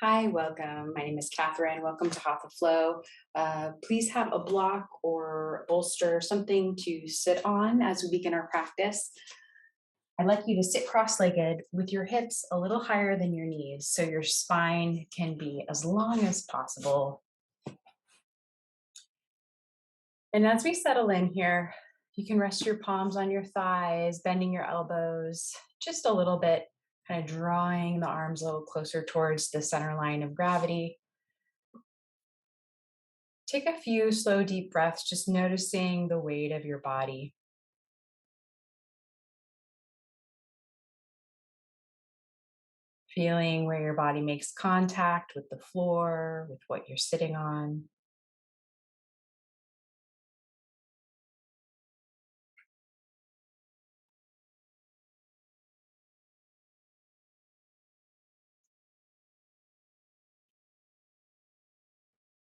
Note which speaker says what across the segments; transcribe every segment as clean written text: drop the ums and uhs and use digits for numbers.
Speaker 1: Hi, welcome. My name is Katherine. Welcome to Hatha Flow. Please have a block or bolster, something to sit on as we begin our practice. I'd like you to sit cross-legged with your hips a little higher than your knees so your spine can be as long as possible. And as we settle in here, you can rest your palms on your thighs, bending your elbows just a little bit, kind of drawing the arms a little closer towards the center line of gravity. Take a few slow, deep breaths, just noticing the weight of your body. Feeling where your body makes contact with the floor, with what you're sitting on.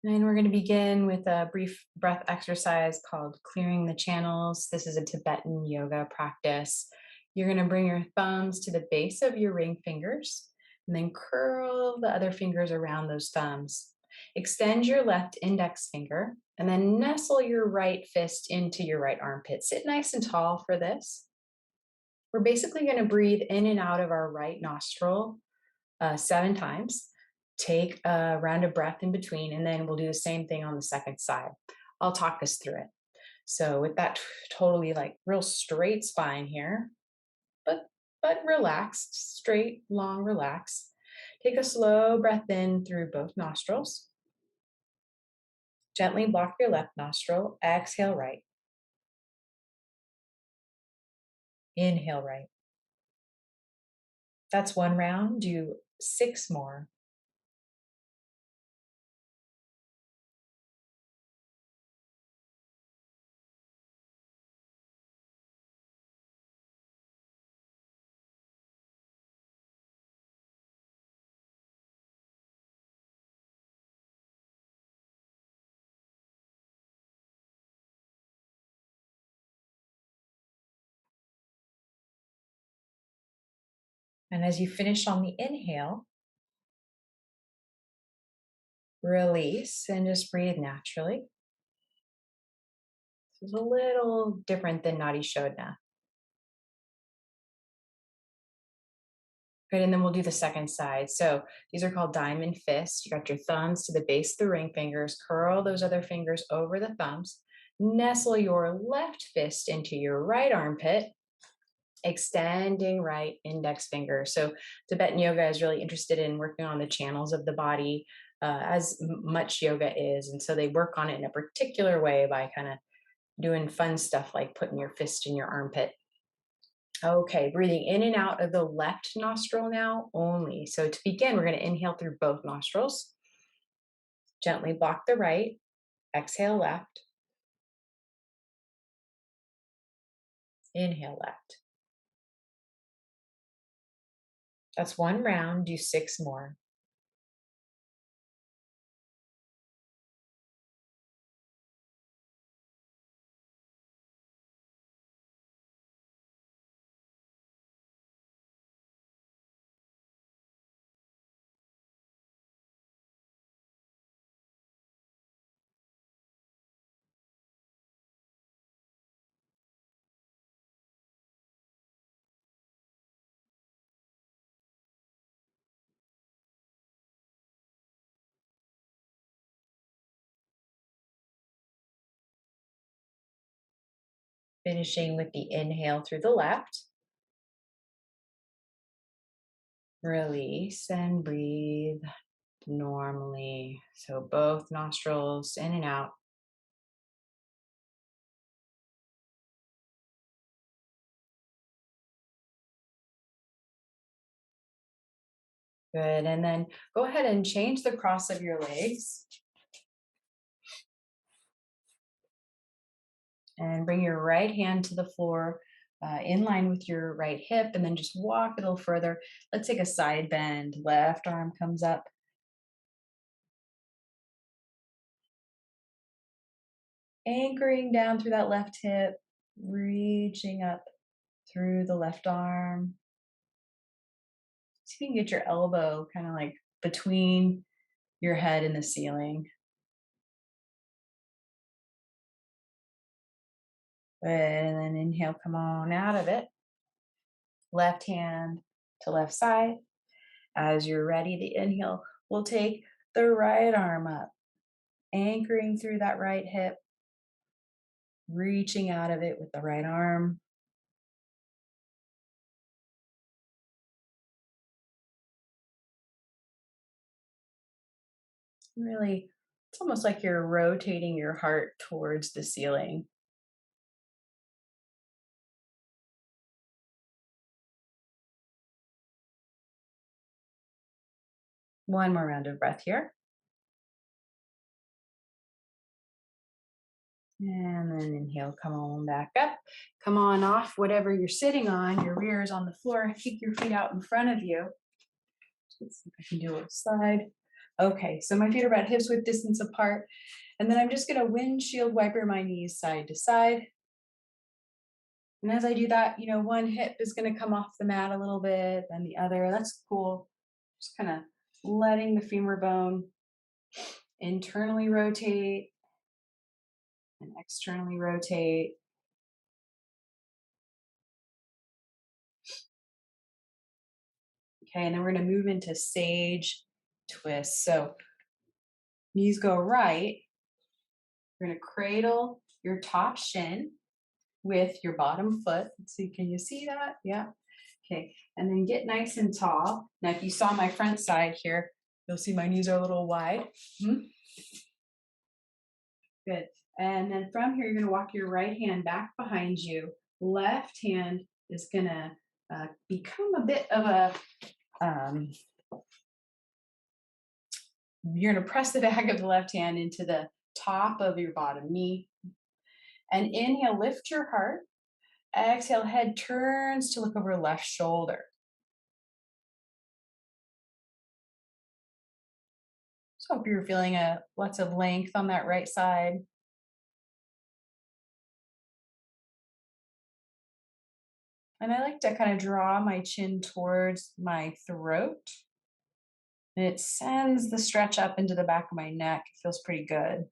Speaker 1: And we're going to begin with a brief breath exercise called clearing the channels. This is a Tibetan yoga practice. You're going to bring your thumbs to the base of your ring fingers and then curl the other fingers around those thumbs. Extend your left index finger and then nestle your right fist into your right armpit. Sit nice and tall for this. We're basically going to breathe in and out of our right nostril 7 times. Take a round of breath in between, and then we'll do the same thing on the second side. I'll talk us through it. So with that totally like real straight spine here, but relaxed, straight, long, relax. Take a slow breath in through both nostrils. Gently block your left nostril. Exhale right. Inhale right. That's 1 round. Do 6 more. And as you finish on the inhale, release and just breathe naturally. This is a little different than Nadi Shodhana. Good, and then we'll do the second side. So these are called diamond fists. You got your thumbs to the base of the ring fingers. Curl those other fingers over the thumbs. Nestle your left fist into your right armpit. Extending right index finger. So Tibetan yoga is really interested in working on the channels of the body, as much yoga is. And so they work on it in a particular way by kind of doing fun stuff like putting your fist in your armpit. Okay, breathing in and out of the left nostril now only. So to begin, we're going to inhale through both nostrils. Gently block the right. Exhale left. Inhale left. That's 1 round. Do 6 more. Finishing with the inhale through the left. Release and breathe normally. So both nostrils in and out. Good. And then go ahead and change the cross of your legs. And bring your right hand to the floor in line with your right hip, and then just walk a little further. Let's take a side bend. Left arm comes up. Anchoring down through that left hip, reaching up through the left arm. See if you can get your elbow kind of like between your head and the ceiling. And then inhale, come on out of it. Left hand to left side. As you're ready, the inhale will take the right arm up, anchoring through that right hip, reaching out of it with the right arm. Really, it's almost like you're rotating your heart towards the ceiling. One more round of breath here. And then inhale, come on back up. Come on off whatever you're sitting on. Your rear is on the floor. Kick your feet out in front of you. Let's see if I can do a slide. Okay, so my feet are about hips width distance apart. And then I'm just going to windshield wiper my knees side to side. And as I do that, one hip is going to come off the mat a little bit, then the other. That's cool. Just kind of letting the femur bone internally rotate and externally rotate. Okay, and then we're going to move into sage twist. So knees go right. You're going to cradle your top shin with your bottom foot. Let's see, can you see that? Yeah. Okay, and then get nice and tall. Now, if you saw my front side here, you'll see my knees are a little wide. Good. And then from here, you're going to walk your right hand back behind you. Left hand is going to become a bit of a, you're going to press the back of the left hand into the top of your bottom knee. And inhale, lift your heart. Exhale, head turns to look over left shoulder. So hope you're feeling lots of length on that right side. And I like to kind of draw my chin towards my throat. And it sends the stretch up into the back of my neck. It feels pretty good.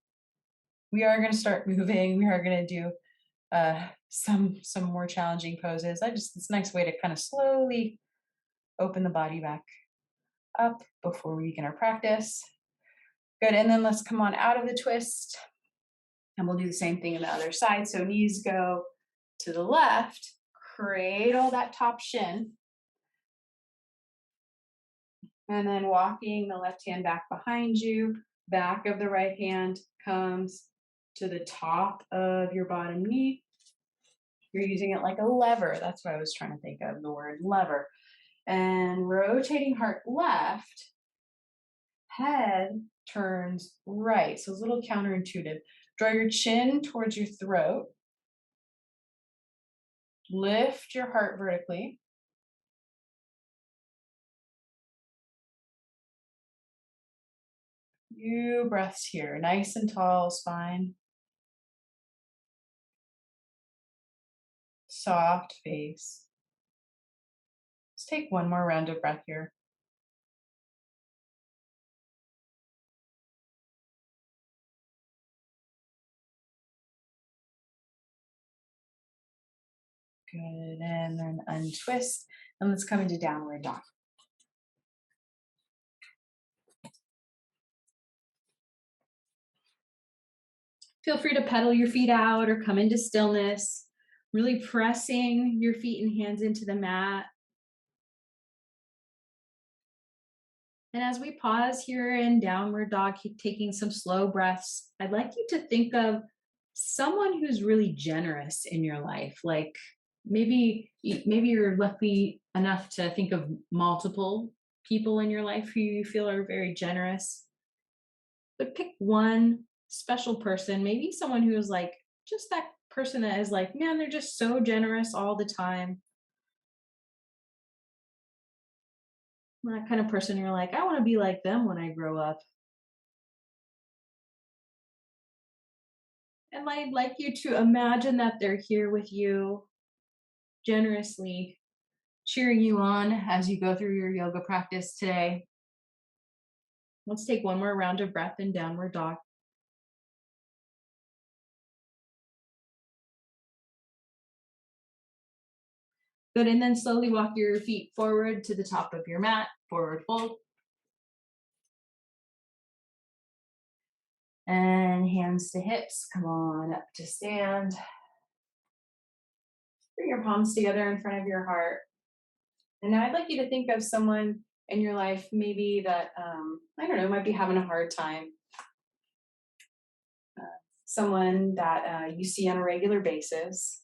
Speaker 1: We are going to start moving. We are going to do some more challenging poses. It's a nice way to kind of slowly open the body back up before we begin our practice. Good, and then let's come on out of the twist. And we'll do the same thing on the other side. So knees go to the left, cradle that top shin. And then walking the left hand back behind you, back of the right hand comes to the top of your bottom knee. You're using it like a lever. That's what I was trying to think of, the word lever. And rotating heart left, head turns right. So it's a little counterintuitive. Draw your chin towards your throat. Lift your heart vertically. Few breaths here. Nice and tall spine. Soft face. Let's take one more round of breath here. Good, and then untwist, and let's come into downward dog. Feel free to pedal your feet out or come into stillness, really pressing your feet and hands into the mat. And as we pause here in downward dog, keep taking some slow breaths. I'd like you to think of someone who's really generous in your life. Like maybe you're lucky enough to think of multiple people in your life who you feel are very generous. But pick one special person, maybe someone who is like just that person that is like, man, they're just so generous all the time. That kind of person you're like, I want to be like them when I grow up. And I'd like you to imagine that they're here with you, generously cheering you on as you go through your yoga practice today. Let's take one more round of breath in downward dog. Good, and then slowly walk your feet forward to the top of your mat, forward fold. And hands to hips, come on up to stand. Bring your palms together in front of your heart. And now I'd like you to think of someone in your life maybe that, I don't know, might be having a hard time. Someone that you see on a regular basis.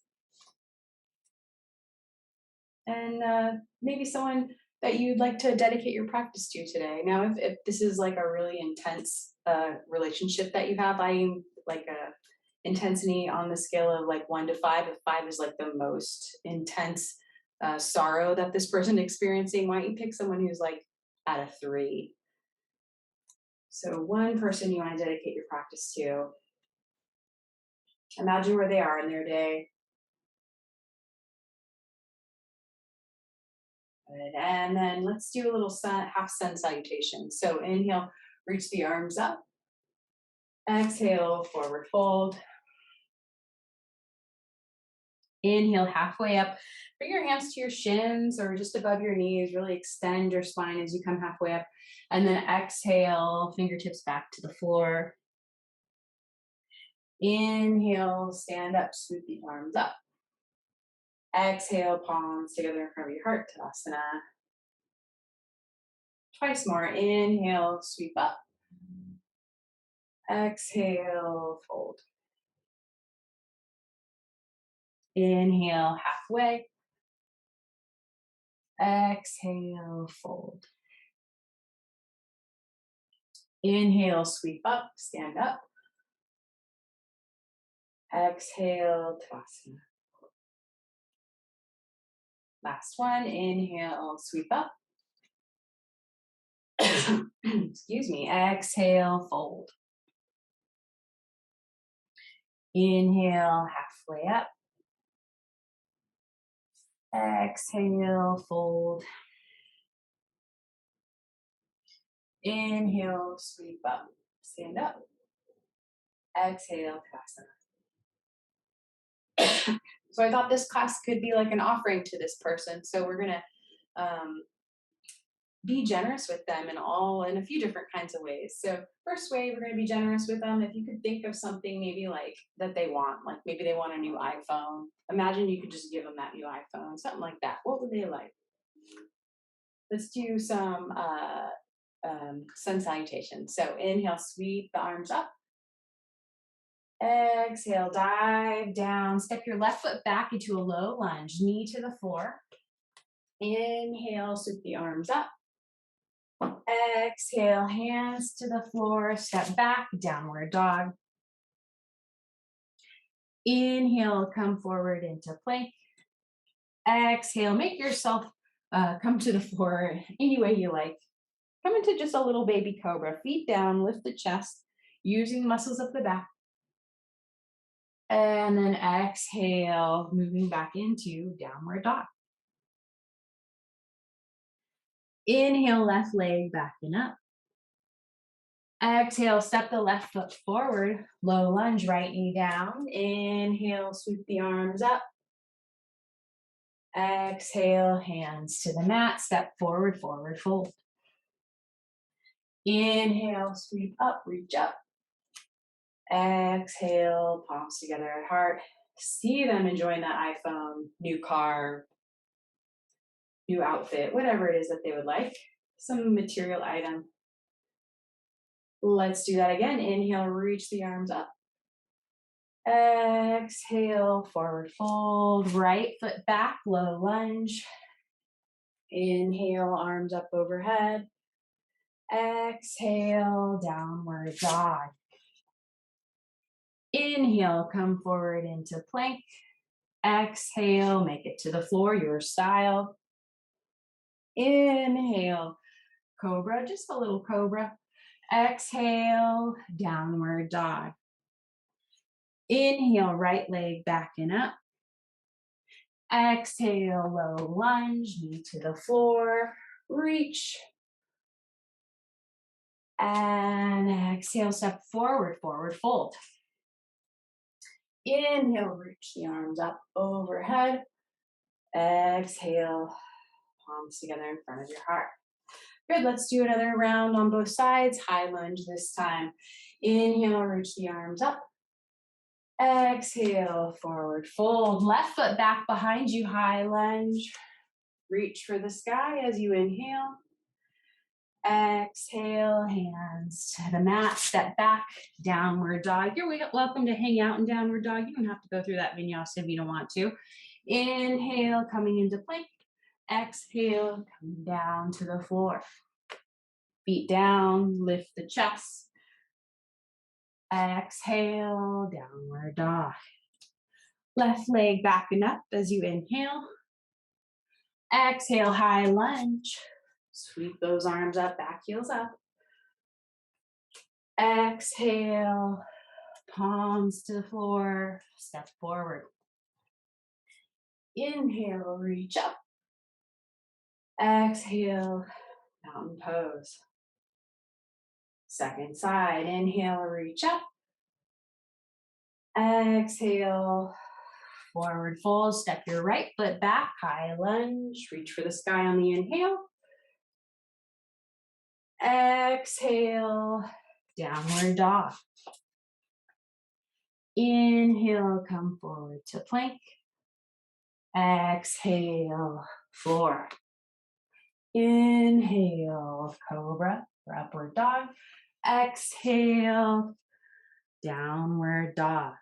Speaker 1: And maybe someone that you'd like to dedicate your practice to today. Now, if this is like a really intense relationship that you have, I like a intensity on the scale of like 1 to 5. If 5 is like the most intense sorrow that this person is experiencing, why don't you pick someone who's like at a 3? So one person you want to dedicate your practice to. Imagine where they are in their day. Good. And then let's do a little half sun salutation. So inhale, reach the arms up. Exhale, forward fold. Inhale, halfway up. Bring your hands to your shins or just above your knees. Really extend your spine as you come halfway up. And then exhale, fingertips back to the floor. Inhale, stand up, sweep the arms up. Exhale, palms together in front of your heart, Tadasana. Twice more. Inhale, sweep up. Exhale, fold. Inhale, halfway. Exhale, fold. Inhale, sweep up, stand up. Exhale, Tadasana. Last one. Inhale, sweep up. Excuse me. Exhale, fold. Inhale, halfway up. Exhale, fold. Inhale, sweep up, stand up. Exhale, Tadasana. So I thought this class could be like an offering to this person. So we're gonna be generous with them in a few different kinds of ways. So first way, we're going to be generous with them. If you could think of something maybe like that they want, like maybe they want a new iPhone. Imagine you could just give them that new iPhone, something like that. What would they like? Let's do some sun salutation. So inhale, sweep the arms up. Exhale, dive down. Step your left foot back into a low lunge, knee to the floor. Inhale, sweep the arms up. Exhale, hands to the floor, step back, downward dog. Inhale, come forward into plank. Exhale, make yourself come to the floor any way you like. Come into just a little baby cobra, feet down, lift the chest, using the muscles of the back. And then exhale, moving back into downward dog. Inhale, left leg back and up. Exhale, step the left foot forward, low lunge, right knee down. Inhale, sweep the arms up. Exhale, hands to the mat, step forward, forward fold. Inhale, sweep up, reach up. Exhale, palms together at heart. See them enjoying that iPhone, new car, new outfit, whatever it is that they would like, some material item. Let's do that again. Inhale, reach the arms up. Exhale, forward fold, right foot back, low lunge. Inhale, arms up overhead. Exhale, downward dog. Inhale, come forward into plank. Exhale, make it to the floor, your style. Inhale, cobra, just a little cobra. Exhale, downward dog. Inhale, right leg back and up. Exhale, low lunge, knee to the floor, reach. And exhale, step forward, forward fold. Inhale, reach the arms up overhead. Exhale, palms together in front of your heart. Good, let's do another round on both sides. High lunge this time. Inhale, reach the arms up. Exhale, forward fold. Left foot back behind you, high lunge. Reach for the sky as you inhale. Exhale, hands to the mat, step back, downward dog. You're welcome to hang out in downward dog. You don't have to go through that vinyasa if you don't want to. Inhale, coming into plank. Exhale, coming down to the floor. Feet down, lift the chest. Exhale, downward dog. Left leg back and up as you inhale. Exhale, high lunge. Sweep those arms up, back heels up. Exhale, palms to the floor, step forward. Inhale, reach up. Exhale, mountain pose. Second side, inhale, reach up. Exhale, forward fold, step your right foot back, high lunge, reach for the sky on the inhale. Exhale, downward dog. Inhale, come forward to plank. Exhale, floor. Inhale, cobra for upward dog. Exhale, downward dog.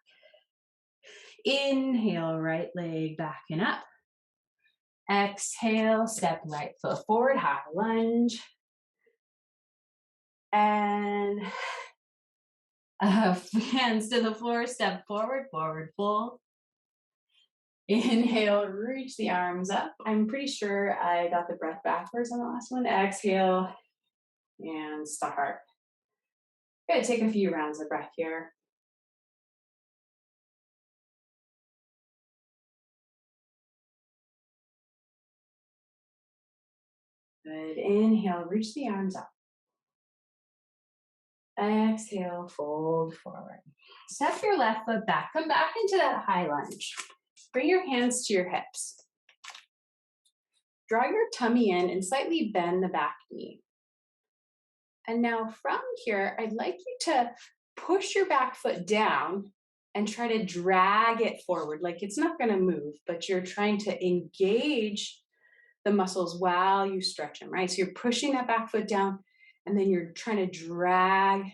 Speaker 1: Inhale, right leg back and up. Exhale, step right foot forward, high lunge. And hands to the floor, step forward, forward fold. Inhale, reach the arms up. I'm pretty sure I got the breath backwards on the last one. Exhale and start. Good, take a few rounds of breath here. Good, inhale, reach the arms up. Exhale, fold forward. Step your left foot back. Come back into that high lunge. Bring your hands to your hips. Draw your tummy in and slightly bend the back knee. And now from here, I'd like you to push your back foot down and try to drag it forward. Like it's not going to move, but you're trying to engage the muscles while you stretch them, right? So you're pushing that back foot down and then you're trying to drag.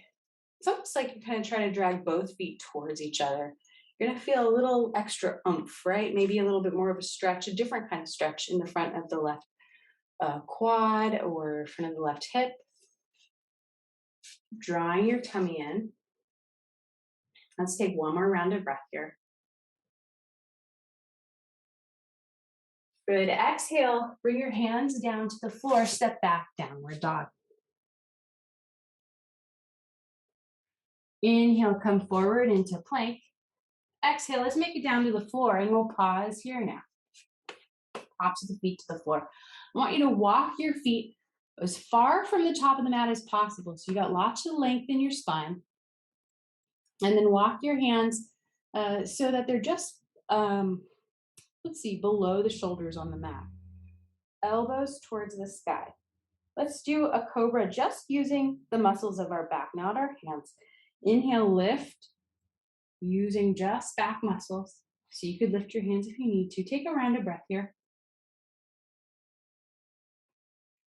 Speaker 1: It's almost like you're kind of trying to drag both feet towards each other. You're going to feel a little extra oomph, right? Maybe a little bit more of a stretch, a different kind of stretch in the front of the left quad or front of the left hip. Drawing your tummy in. Let's take one more round of breath here. Good. Exhale, bring your hands down to the floor, step back, downward dog. Inhale, come forward into plank. Exhale, let's make it down to the floor and we'll pause here now. Tops of the feet to the floor. I want you to walk your feet as far from the top of the mat as possible. So you got lots of length in your spine. And then walk your hands so that they're just, below the shoulders on the mat. Elbows towards the sky. Let's do a cobra just using the muscles of our back, not our hands. Inhale, lift, using just back muscles. So you could lift your hands if you need to. Take a round of breath here.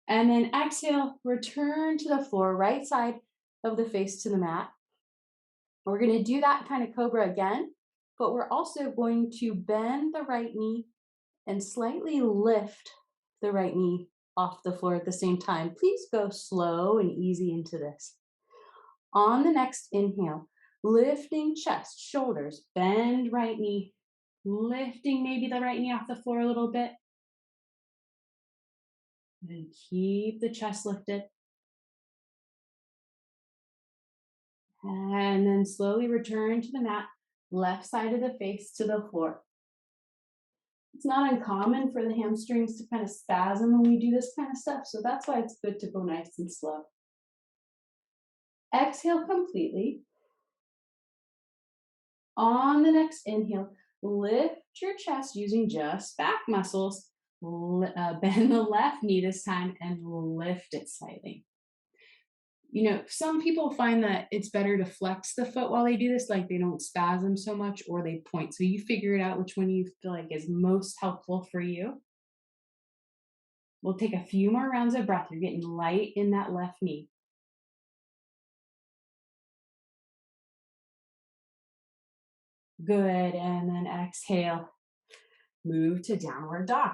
Speaker 1: And then exhale, return to the floor, right side of the face to the mat. We're going to do that kind of cobra again, but we're also going to bend the right knee and slightly lift the right knee off the floor at the same time. Please go slow and easy into this. On the next inhale, lifting chest, shoulders, bend right knee, lifting maybe the right knee off the floor a little bit. And keep the chest lifted. And then slowly return to the mat, left side of the face to the floor. It's not uncommon for the hamstrings to kind of spasm when we do this kind of stuff, so that's why it's good to go nice and slow. Exhale completely. On the next inhale, lift your chest using just back muscles. Bend the left knee this time and lift it slightly. Some people find that it's better to flex the foot while they do this, like they don't spasm so much or they point. So you figure it out which one you feel like is most helpful for you. We'll take a few more rounds of breath. You're getting light in that left knee. Good. And then exhale. Move to downward dog.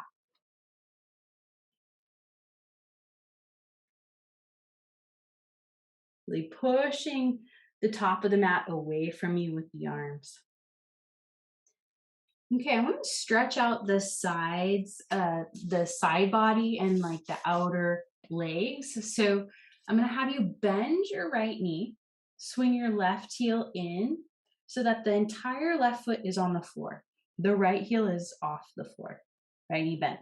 Speaker 1: Really pushing the top of the mat away from you with the arms. Okay, I want to stretch out the sides, the side body and like the outer legs. So I'm going to have you bend your right knee, swing your left heel in so that the entire left foot is on the floor. The right heel is off the floor, right knee bent.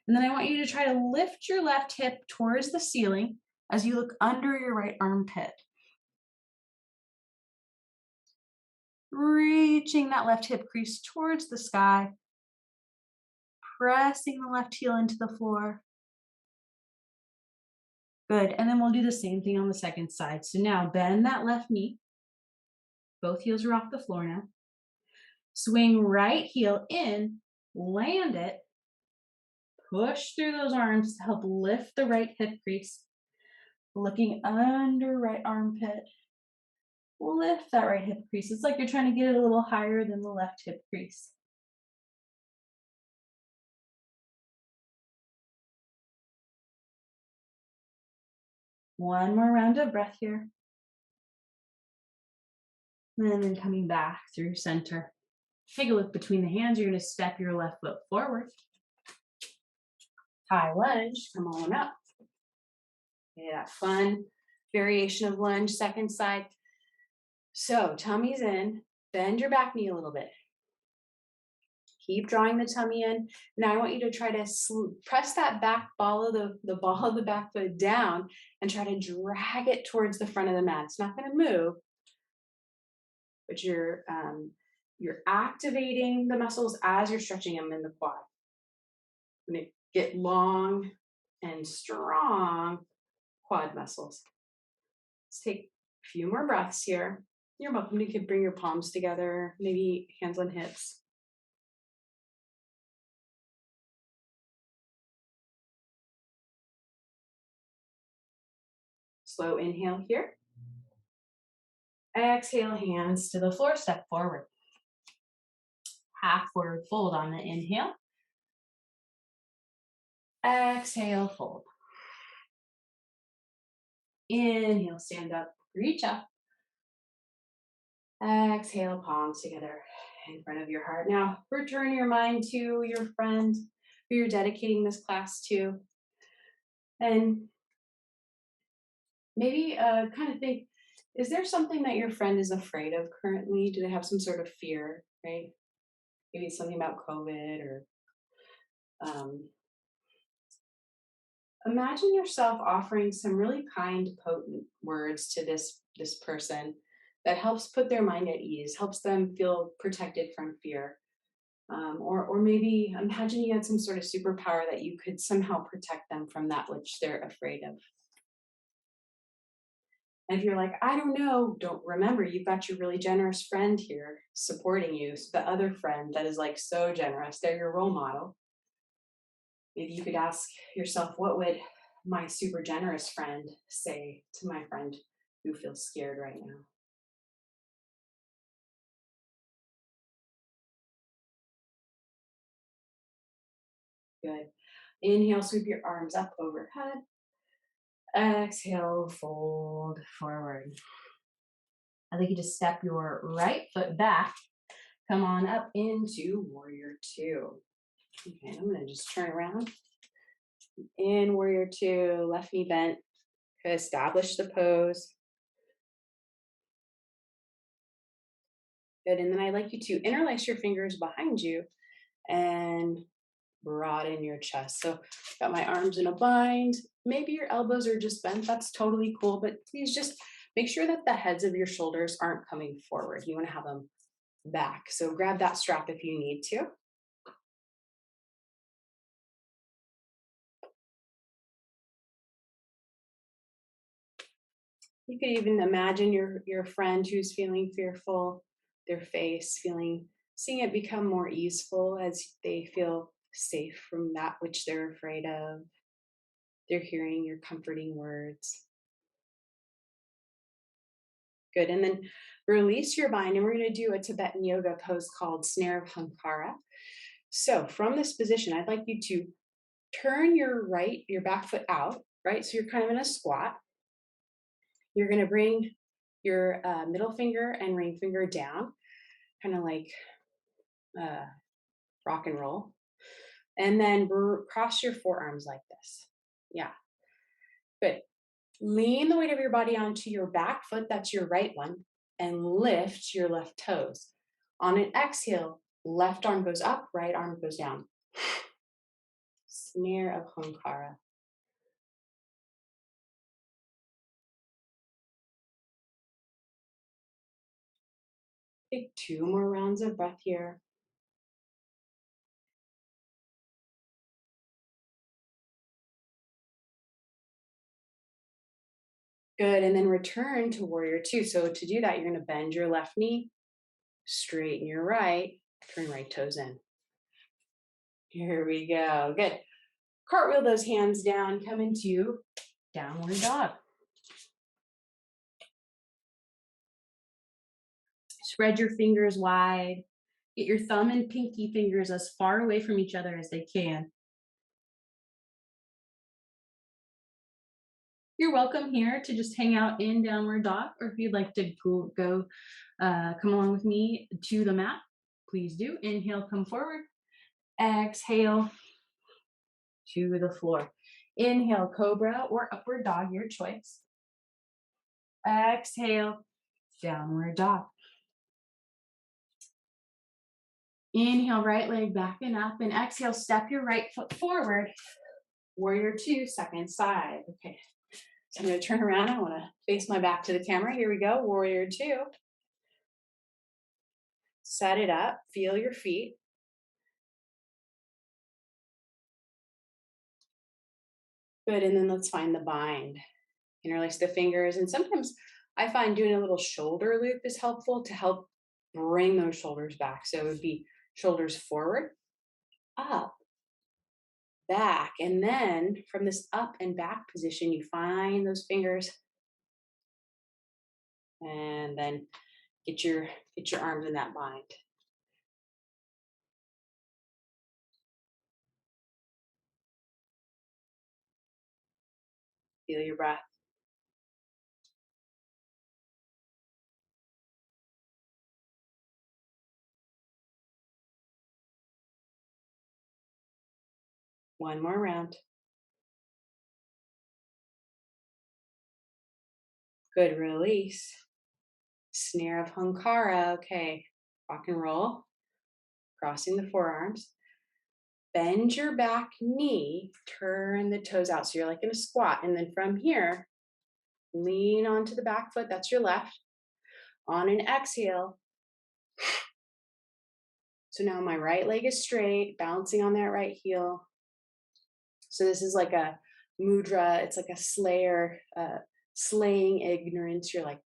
Speaker 1: And then I want you to try to lift your left hip towards the ceiling as you look under your right armpit. Reaching that left hip crease towards the sky, pressing the left heel into the floor. Good, and then we'll do the same thing on the second side. So now bend that left knee. Both heels are off the floor now. Swing right heel in, land it, push through those arms to help lift the right hip crease. Looking under right armpit. Lift that right hip crease. It's like you're trying to get it a little higher than the left hip crease. One more round of breath here. And then coming back through center. Take a look between the hands. You're going to step your left foot forward. High lunge. Come on up. Okay, that fun variation of lunge, second side. So tummy's in. Bend your back knee a little bit. Keep drawing the tummy in. Now I want you to try to press that back ball of the ball of the back foot down and try to drag it towards the front of the mat. It's not going to move, but you're activating the muscles as you're stretching them in the quad. You're going to get long and strong quad muscles. Let's take a few more breaths here. You're welcome to bring your palms together, maybe hands on hips. Slow inhale here. Exhale, hands to the floor, step forward. Half forward fold on the inhale. Exhale, fold. Inhale, stand up, reach up. Exhale, palms together in front of your heart. Now, return your mind to your friend who you're dedicating this class to. And maybe kind of think, is there something that your friend is afraid of currently? Do they have some sort of fear, right? Maybe it's something about COVID or imagine yourself offering some really kind, potent words to this person that helps put their mind at ease, helps them feel protected from fear. Or maybe imagine you had some sort of superpower that you could somehow protect them from that which they're afraid of. And if you're like, I don't know, don't remember, you've got your really generous friend here supporting you. So the other friend that is like so generous, they're your role model. Maybe you could ask yourself, what would my super generous friend say to my friend who feels scared right now? Good. Inhale, sweep your arms up overhead. Exhale, fold forward. I'd like you to step your right foot back. Come on up into warrior two. Okay, I'm going to just turn around. In warrior two, left knee bent. Establish the pose. Good, and then I'd like you to interlace your fingers behind you and broaden your chest. So got my arms in a bind. Maybe your elbows are just bent. That's totally cool, but please just Make sure that the heads of your shoulders aren't coming forward. You want to have them back. So grab that strap if you need to. You could even imagine your friend who's feeling fearful, their face feeling, seeing it become more easeful as they feel safe from that which they're afraid of. They're hearing your comforting words. Good. And then release your mind. And we're going to do a Tibetan yoga pose called Snare of Hunkara. So from this position, I'd like you to turn your back foot out, right? So you're kind of in a squat. You're going to bring your middle finger and ring finger down, kind of like rock and roll. And then cross your forearms like this. Yeah. Good. Lean the weight of your body onto your back foot, that's your right one, and lift your left toes. On an exhale, left arm goes up, right arm goes down. Snare of Hunkara. Take 2 more rounds of breath here. Good, and then return to warrior two. So to do that, you're gonna bend your left knee, straighten your right, turn right toes in. Here we go, good. Cartwheel those hands down, come into downward dog. Spread your fingers wide. Get your thumb and pinky fingers as far away from each other as they can. You're welcome here to just hang out in downward dog, or if you'd like to go come along with me to the mat, please do. Inhale, come forward. Exhale to the floor. Inhale, cobra or upward dog, your choice. Exhale, downward dog. Inhale, right leg back and up, and exhale, step your right foot forward. Warrior two, second side. Okay, so I'm going to turn around. I want to face my back to the camera. Here we go, warrior two. Set it up, feel your feet. Good, and then let's find the bind. Interlace the fingers, and sometimes I find doing a little shoulder loop is helpful to help bring those shoulders back. So it would be shoulders forward, up, back, and then from this up and back position, you find those fingers, and then get your arms in that bind. Feel your breath. One more round. Good, release. Snare of Hunkara. Okay, rock and roll. Crossing the forearms. Bend your back knee, turn the toes out. So you're like in a squat. And then from here, lean onto the back foot. That's your left. On an exhale. So now my right leg is straight, balancing on that right heel. So this is like a mudra. It's like a slayer, slaying ignorance. You're like,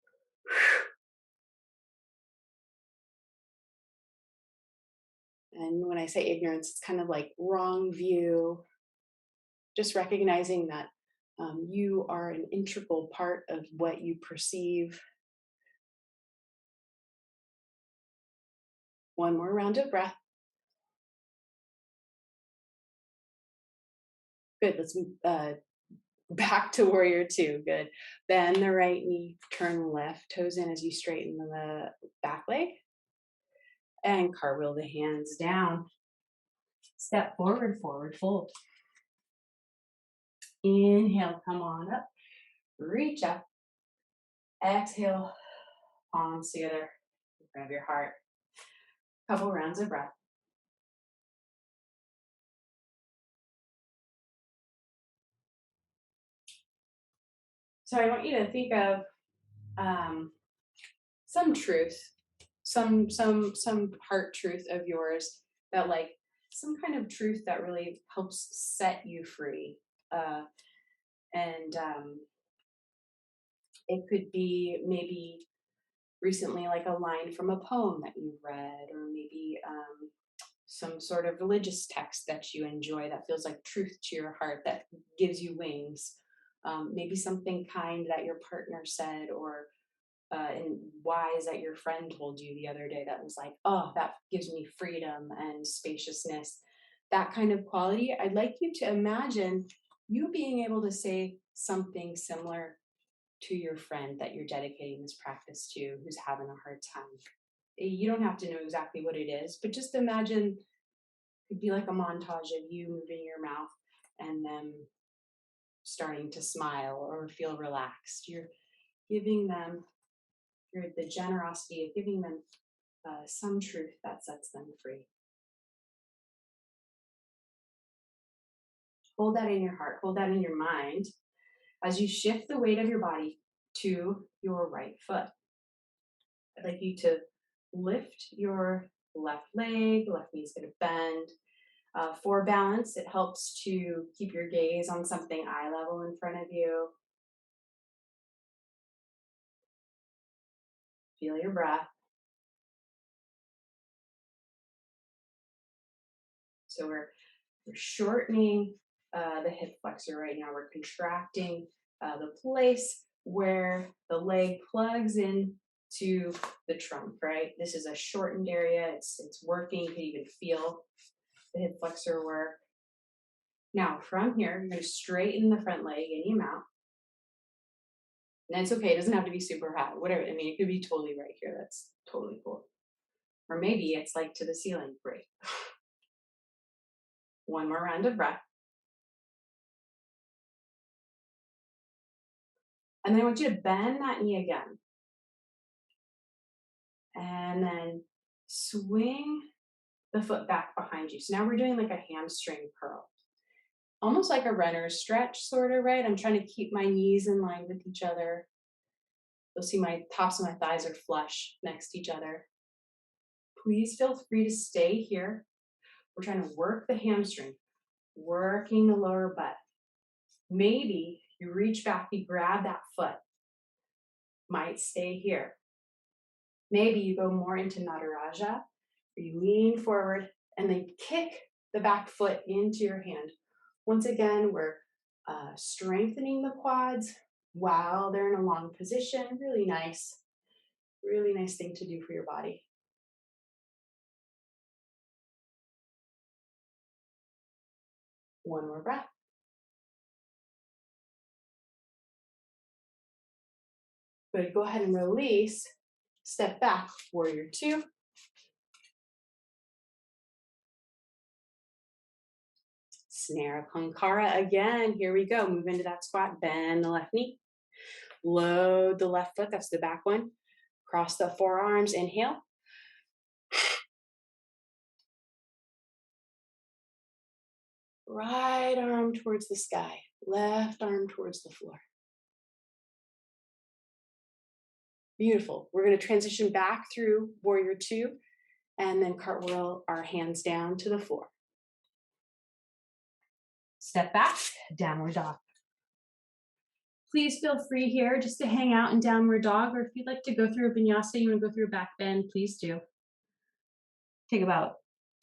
Speaker 1: and when I say ignorance, it's kind of like wrong view. Just recognizing that you are an integral part of what you perceive. One more round of breath. Good. Let's back to warrior two. Good. Bend the right knee, turn left toes in as you straighten the back leg. And cartwheel the hands down. Step forward, forward fold. Inhale, come on up. Reach up. Exhale, palms together. Grab your heart. Couple rounds of breath. So I want you to think of some truth, some heart truth of yours that like some kind of truth that really helps set you free. And it could be maybe recently like a line from a poem that you read, or maybe some sort of religious text that you enjoy that feels like truth to your heart, that gives you wings. Maybe something kind that your partner said, or and wise that your friend told you the other day that was like, oh, that gives me freedom and spaciousness. That kind of quality. I'd like you to imagine you being able to say something similar to your friend that you're dedicating this practice to, who's having a hard time. You don't have to know exactly what it is, but just imagine it'd be like a montage of you moving your mouth and them starting to smile or feel relaxed. You're giving them the generosity of giving them some truth that sets them free. Hold that in your heart, hold that in your mind as you shift the weight of your body to your right foot. I'd like you to lift your left leg, left knee's gonna bend. For balance, it helps to keep your gaze on something eye level in front of you. Feel your breath. So we're shortening the hip flexor right now. We're contracting the place where the leg plugs in to the trunk, right? This is a shortened area. It's working. You can even feel the hip flexor work. Now, from here, you're going to straighten the front leg any amount. And it's okay. It doesn't have to be super high. Whatever. I mean, it could be totally right here. That's totally cool. Or maybe it's like to the ceiling. Great. One more round of breath. And then I want you to bend that knee again. And then swing the foot back behind you. So now we're doing like a hamstring curl, almost like a runner's stretch, sort of, right? I'm trying to keep my knees in line with each other. You'll see my tops of my thighs are flush next to each other. Please feel free to stay here. We're trying to work the hamstring, working the lower butt. Maybe you reach back, you grab that foot, might stay here. Maybe you go more into Nataraja, where you lean forward and then kick the back foot into your hand. Once again, we're strengthening the quads while they're in a long position. Really nice thing to do for your body. One more breath. Good, go ahead and release. Step back, warrior two. Snare, Hunkara again. Here we go. Move into that squat. Bend the left knee. Load the left foot. That's the back one. Cross the forearms. Inhale. Right arm towards the sky. Left arm towards the floor. Beautiful. We're going to transition back through warrior two and then cartwheel our hands down to the floor. Step back, downward dog. Please feel free here just to hang out in downward dog, or if you'd like to go through a vinyasa, you want to go through a back bend, please do. Take about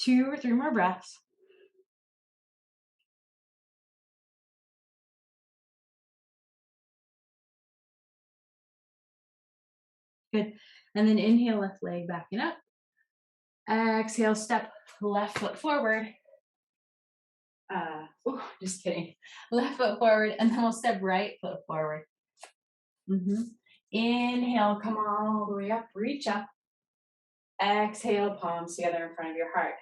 Speaker 1: 2 or 3 more breaths. Good. And then inhale, left leg backing up. Exhale, step left foot forward. Just kidding. Left foot forward, and then we'll step right foot forward. Inhale, come all the way up, reach up. Exhale, palms together in front of your heart.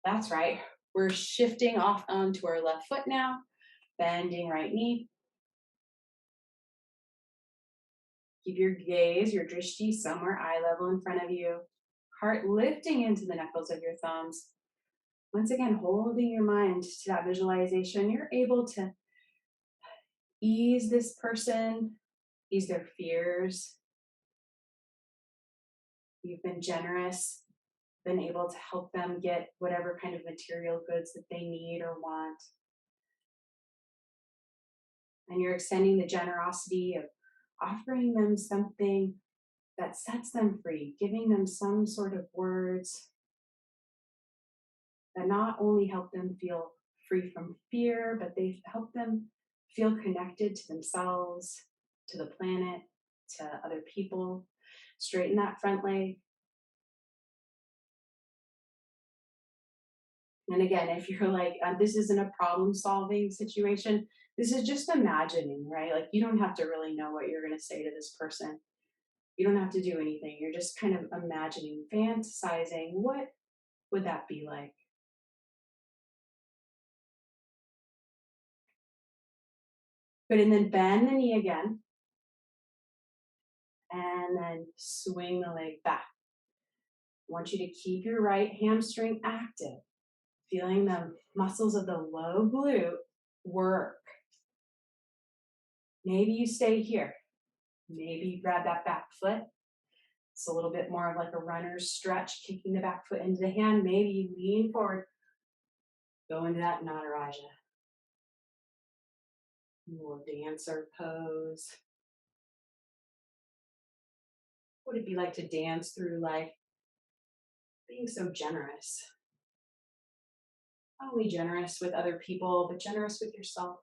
Speaker 1: That's right. We're shifting off onto our left foot now, bending right knee. Keep your gaze, your drishti, somewhere eye level in front of you. Heart lifting into the knuckles of your thumbs. Once again, holding your mind to that visualization, you're able to ease this person, ease their fears, You've been generous, been able to help them get whatever kind of material goods that they need or want. And you're extending the generosity of offering them something that sets them free, giving them some sort of words that not only help them feel free from fear, but they help them feel connected to themselves, to the planet, to other people. Straighten that front leg. And again, if you're like, this isn't a problem solving situation, this is just imagining, right? Like, you don't have to really know what you're going to say to this person. You don't have to do anything. You're just kind of imagining, fantasizing, what would that be like? Good. And then bend the knee again. And then swing the leg back. I want you to keep your right hamstring active, feeling the muscles of the low glute work. Maybe you stay here. Maybe you grab that back foot. It's a little bit more of like a runner's stretch, kicking the back foot into the hand. Maybe you lean forward, go into that Nataraja. Little dancer pose. What would it be like to dance through life being so generous? Not only generous with other people, but generous with yourself.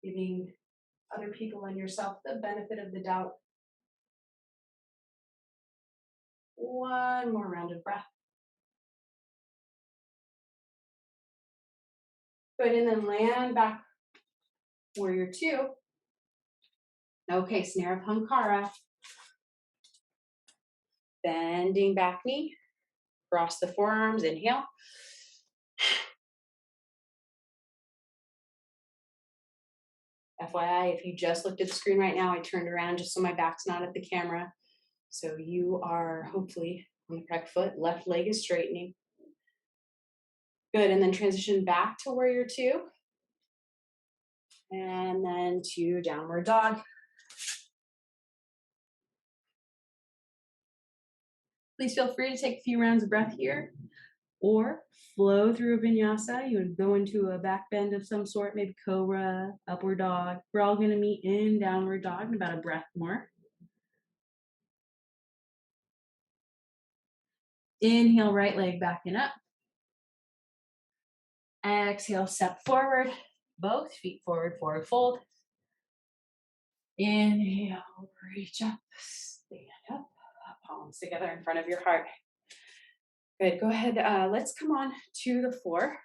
Speaker 1: Giving other people and yourself the benefit of the doubt. One more round of breath. Good, and then land back, warrior two. Okay, snare of Hunkara. Bending back knee, cross the forearms, inhale. FYI, if you just looked at the screen right now, I turned around just so my back's not at the camera. So you are hopefully on the correct foot, left leg is straightening. Good, and then transition back to warrior two. And then to downward dog. Please feel free to take a few rounds of breath here or flow through a vinyasa. You would go into a back bend of some sort, maybe Cobra, upward dog. We're all going to meet in downward dog in about a breath more. Inhale, right leg back and up. Exhale, step forward. Both feet forward, forward fold. Inhale, reach up, stand up. Palms together in front of your heart. Good, go ahead. Let's come on to the floor.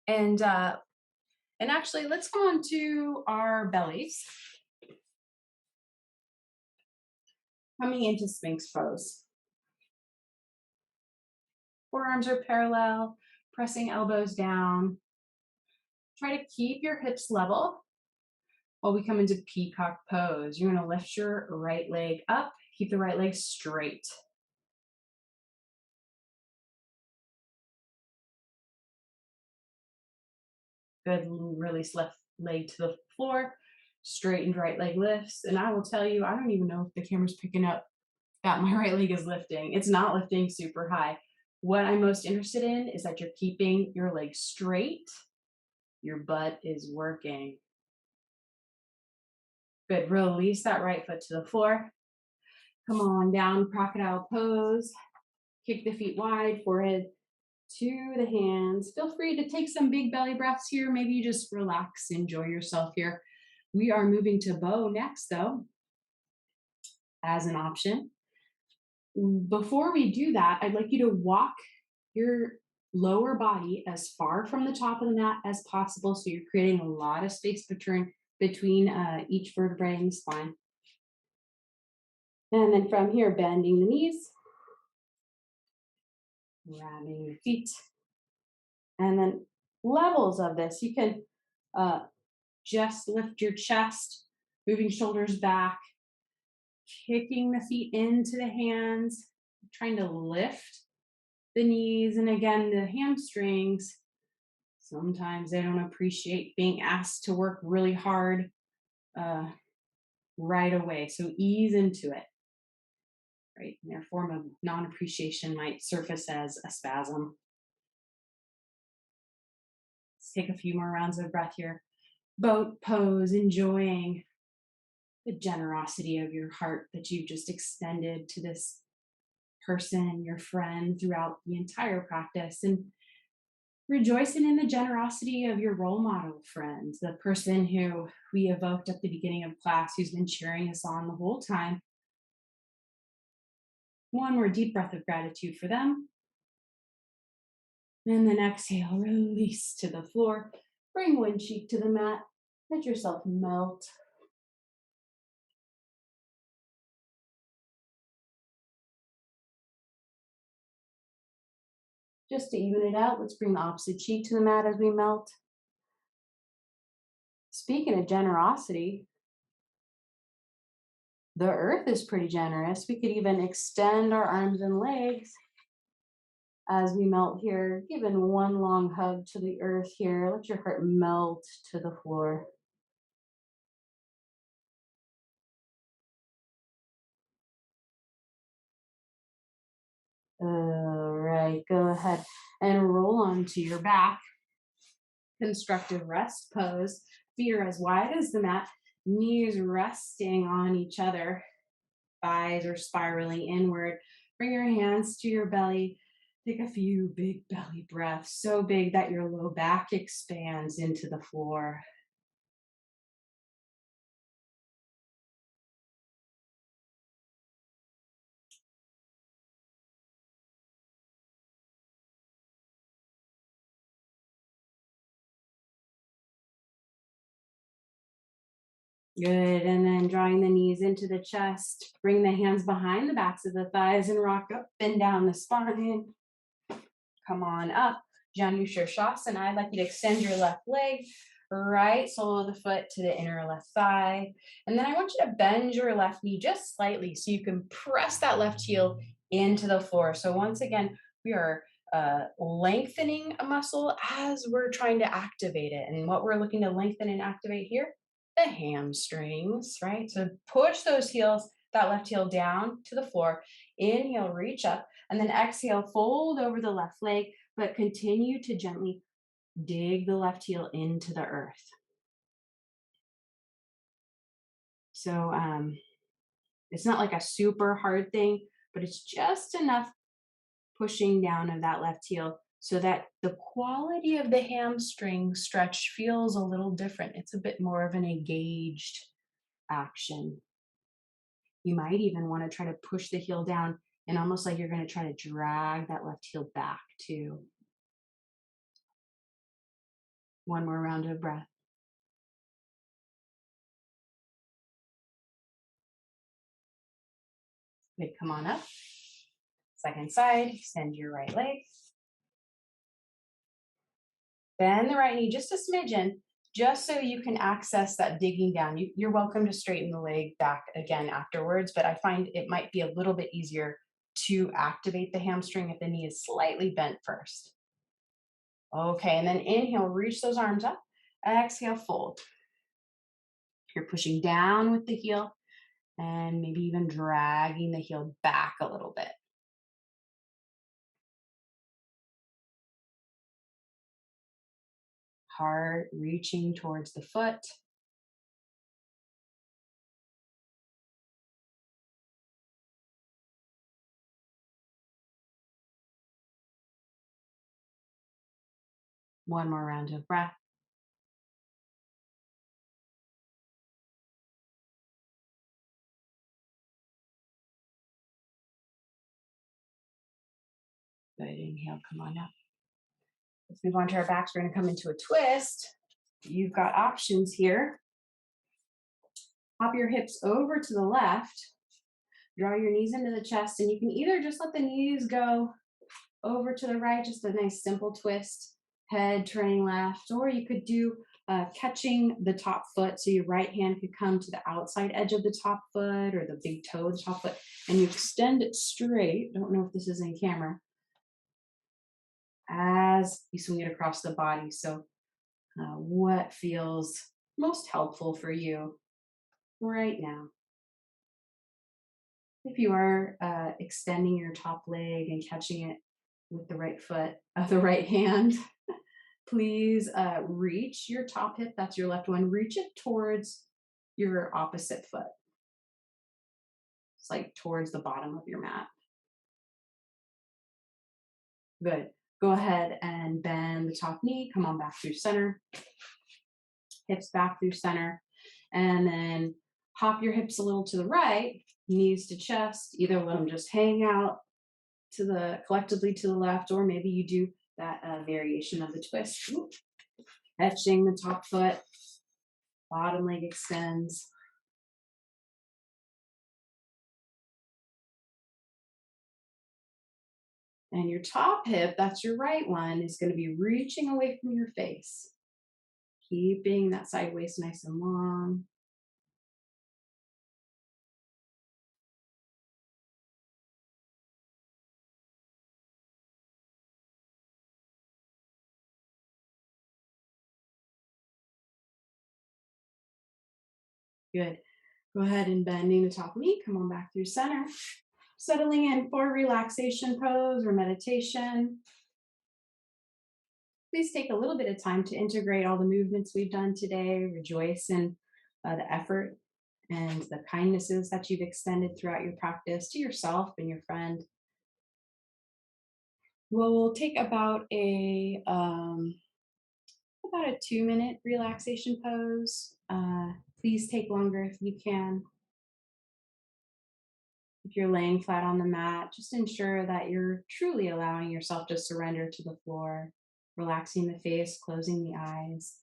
Speaker 1: And actually, let's go on to our bellies. Coming into Sphinx Pose. Forearms are parallel, pressing elbows down. Try to keep your hips level while we come into Peacock Pose. You're going to lift your right leg up, keep the right leg straight. Good, release left leg to the floor, straightened right leg lifts. And I will tell you, I don't even know if the camera's picking up that my right leg is lifting. It's not lifting super high. What I'm most interested in is that you're keeping your leg straight. Your butt is working. Good, release that right foot to the floor. Come on down, Crocodile Pose. Kick the feet wide, forehead to the hands. Feel free to take some big belly breaths here. Maybe you just relax, enjoy yourself here. We are moving to bow next, though, as an option. Before we do that, I'd like you to walk your lower body as far from the top of the mat as possible, so you're creating a lot of space between each vertebrae in the spine. And then from here, bending the knees, grabbing your feet, and then levels of this. You can just lift your chest, moving shoulders back, kicking the feet into the hands, trying to lift the knees, and again, the hamstrings Sometimes they don't appreciate being asked to work really hard uh, right away. So ease into it, right? And their form of non appreciation might surface as a spasm. Let's take a few more rounds of breath here. Boat pose, enjoying the generosity of your heart that you've just extended to this person, your friend, throughout the entire practice, and rejoicing in the generosity of your role model friends, the person who we evoked at the beginning of class who's been cheering us on the whole time. One more deep breath of gratitude for them. And then exhale, release to the floor. Bring one cheek to the mat. Let yourself melt. Just to even it out, let's bring the opposite cheek to the mat as we melt. Speaking of generosity, the earth is pretty generous. We could even extend our arms and legs as we melt here. Giving one long hug to the earth here. Let your heart melt to the floor. All right, go ahead and roll onto your back. Constructive rest pose. Feet are as wide as the mat. Knees resting on each other. Thighs are spiraling inward. Bring your hands to your belly. Take a few big belly breaths, so big that your low back expands into the floor. Good, and then drawing the knees into the chest. Bring the hands behind the backs of the thighs and rock up and down the spine. Come on up. Janu Shirshasana. I'd like you to extend your left leg, right sole of the foot to the inner left thigh. And then I want you to bend your left knee just slightly so you can press that left heel into the floor. So once again, we are lengthening a muscle as we're trying to activate it. And what we're looking to lengthen and activate here, the hamstrings, right? So push those heels, that left heel down to the floor. Inhale, reach up, and then exhale, fold over the left leg, but continue to gently dig the left heel into the earth. So it's not like a super hard thing, but it's just enough pushing down of that left heel so that the quality of the hamstring stretch feels a little different. It's a bit more of an engaged action. You might even want to try to push the heel down and almost like you're going to try to drag that left heel back too. One more round of breath. Good, come on up. Second side, extend your right leg. Bend the right knee just a smidgen, just so you can access that digging down. You're welcome to straighten the leg back again afterwards, but I find it might be a little bit easier to activate the hamstring if the knee is slightly bent first. Okay, and then inhale, reach those arms up. Exhale, fold. You're pushing down with the heel and maybe even dragging the heel back a little bit. Heart reaching towards the foot. One more round of breath. Good, inhale, come on up. Let's move on to our backs. We're going to come into a twist. You've got options here. Hop your hips over to the left. Draw your knees into the chest, and you can either just let the knees go over to the right, just a nice simple twist, head turning left, or you could do catching the top foot. So your right hand could come to the outside edge of the top foot or the big toe of the top foot, and you extend it straight. Don't know if this is in camera. as you swing it across the body. So, what feels most helpful for you right now? If you are extending your top leg and catching it with the right foot of the right hand, please reach your top hip, that's your left one, reach it towards your opposite foot. It's like towards the bottom of your mat. Good. Go ahead and bend the top knee, come on back through center, hips back through center, and then hop your hips a little to the right, knees to chest. Either let them just hang out to the collectively to the left, or maybe you do that variation of the twist. Ooh. Catching the top foot, bottom leg extends. And your top hip, that's your right one, is going to be reaching away from your face. Keeping that side waist nice and long. Good. Go ahead and bending the top knee. Come on back through center. Settling in for relaxation pose or meditation. Please take a little bit of time to integrate all the movements we've done today. Rejoice in the effort and the kindnesses that you've extended throughout your practice to yourself and your friend. Well, we'll take about a 2-minute relaxation pose. Please take longer if you can. If you're laying flat on the mat, just ensure that you're truly allowing yourself to surrender to the floor, relaxing the face, closing the eyes.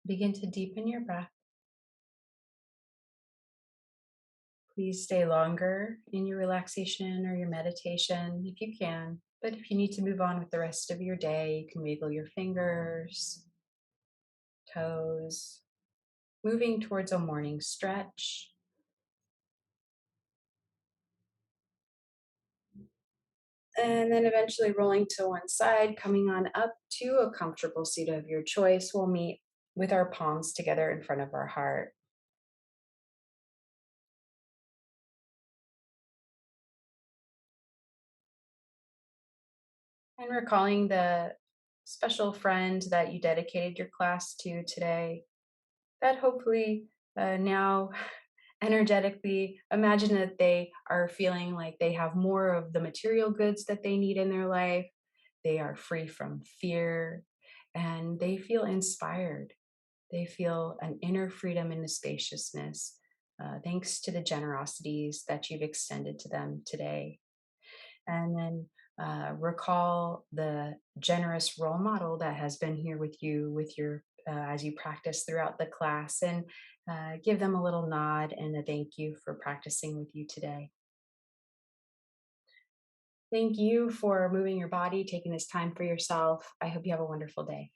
Speaker 1: Begin to deepen your breath. Please stay longer in your relaxation or your meditation if you can. But if you need to move on with the rest of your day, you can wiggle your fingers, toes, moving towards a morning stretch. And then eventually rolling to one side, coming on up to a comfortable seat of your choice. We'll meet with our palms together in front of our heart. And recalling the special friend that you dedicated your class to today, that hopefully now energetically imagine that they are feeling like they have more of the material goods that they need in their life. They are free from fear and they feel inspired. They feel an inner freedom and a spaciousness, thanks to the generosities that you've extended to them today. And then recall the generous role model that has been here with you with your as you practice throughout the class, and give them a little nod and a thank you for practicing with you today. Thank you for moving your body, taking this time for yourself. I hope you have a wonderful day.